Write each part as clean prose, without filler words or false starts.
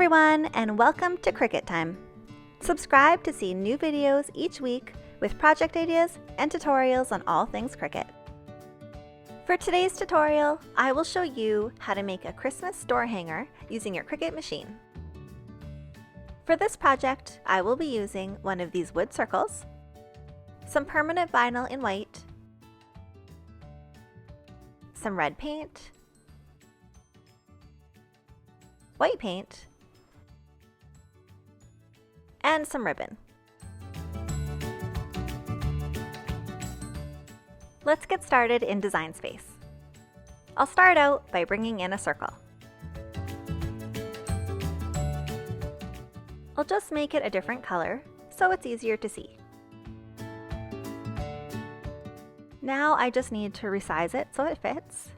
everyone, and welcome to Cricut Time. Subscribe to see new videos each week with project ideas and tutorials on all things Cricut. For today's tutorial, I will show you how to make a Christmas door hanger using your Cricut machine. For this project, I will be using one of these wood circles, some permanent vinyl in white, some red paint, white paint, and some ribbon. Let's get started in Design Space. I'll start out by bringing in a circle. I'll just make it a different color so it's easier to see. Now I just need to resize it so it fits.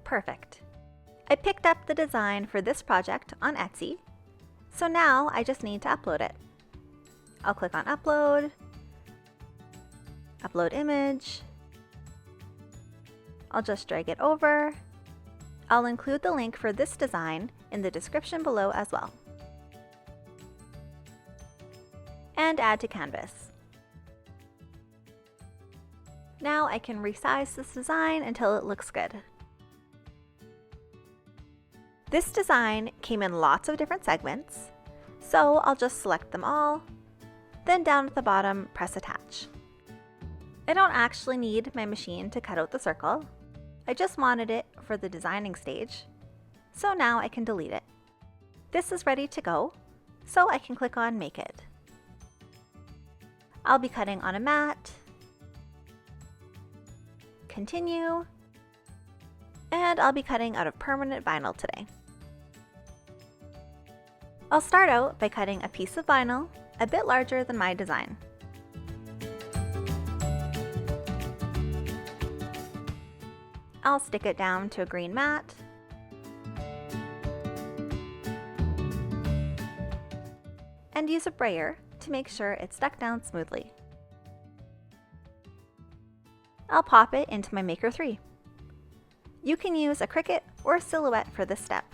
Perfect. I picked up the design for this project on Etsy, so now I just need to upload it. I'll click on Upload, Upload Image. I'll just drag it over. I'll include the link for this design in the description below as well. And add to canvas. Now I can resize this design until it looks good. This design came in lots of different segments, so I'll just select them all, then down at the bottom, press Attach. I don't actually need my machine to cut out the circle. I just wanted it for the designing stage, so now I can delete it. This is ready to go, so I can click on Make It. I'll be cutting on a mat, Continue, and I'll be cutting out of permanent vinyl today. I'll start out by cutting a piece of vinyl a bit larger than my design. I'll stick it down to a green mat, and use a brayer to make sure it's stuck down smoothly. I'll pop it into my Maker 3. You can use a Cricut or a Silhouette for this step.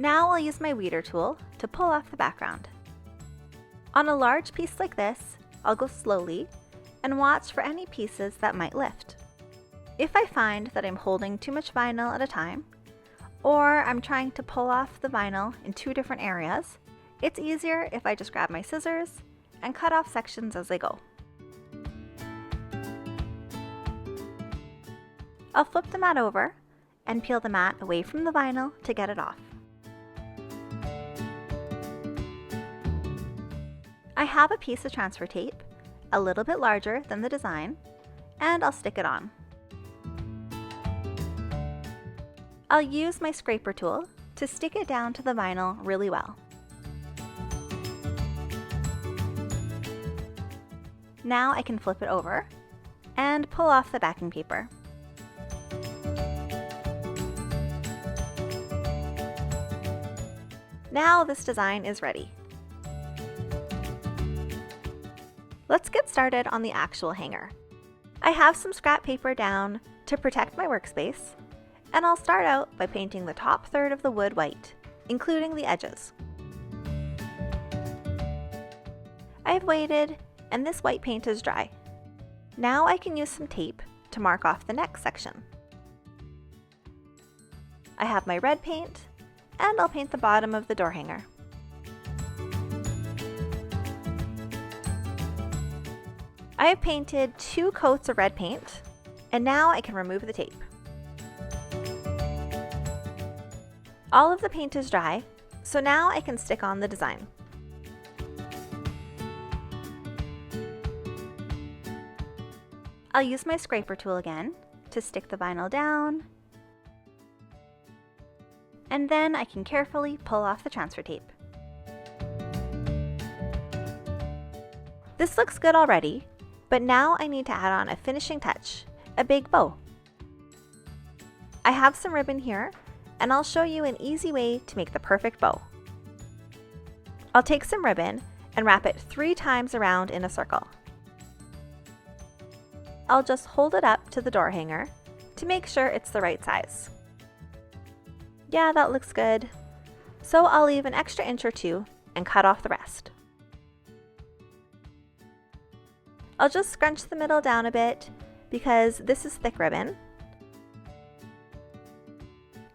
Now I'll use my weeder tool to pull off the background. On a large piece like this, I'll go slowly and watch for any pieces that might lift. If I find that I'm holding too much vinyl at a time, or I'm trying to pull off the vinyl in two different areas, it's easier if I just grab my scissors and cut off sections as I go. I'll flip the mat over and peel the mat away from the vinyl to get it off. I have a piece of transfer tape, a little bit larger than the design, and I'll stick it on. I'll use my scraper tool to stick it down to the vinyl really well. Now I can flip it over and pull off the backing paper. Now this design is ready. Let's get started on the actual hanger. I have some scrap paper down to protect my workspace, and I'll start out by painting the top third of the wood white, including the edges. I've waited, and this white paint is dry. Now I can use some tape to mark off the next section. I have my red paint, and I'll paint the bottom of the door hanger. I have painted 2 coats of red paint, and now I can remove the tape. All of the paint is dry, so now I can stick on the design. I'll use my scraper tool again to stick the vinyl down, and then I can carefully pull off the transfer tape. This looks good already, but now I need to add on a finishing touch, a big bow. I have some ribbon here, and I'll show you an easy way to make the perfect bow. I'll take some ribbon and wrap it 3 times around in a circle. I'll just hold it up to the door hanger to make sure it's the right size. Yeah, that looks good. So I'll leave an extra inch or two and cut off the rest. I'll just scrunch the middle down a bit because this is thick ribbon.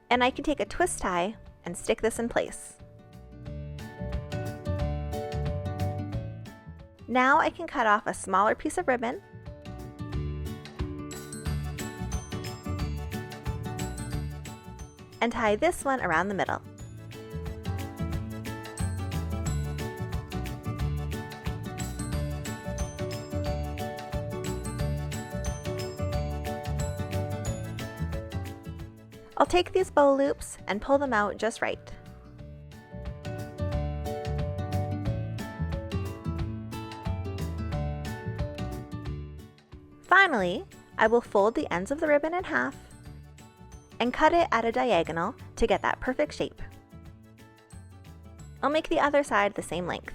And I can take a twist tie and stick this in place. Now I can cut off a smaller piece of ribbon and tie this one around the middle. I'll take these bow loops and pull them out just right. Finally, I will fold the ends of the ribbon in half and cut it at a diagonal to get that perfect shape. I'll make the other side the same length.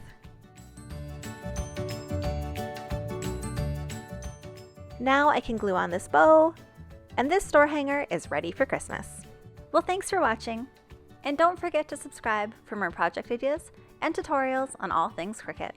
Now I can glue on this bow, and this door hanger is ready for Christmas. Well, thanks for watching, and don't forget to subscribe for more project ideas and tutorials on all things Cricut.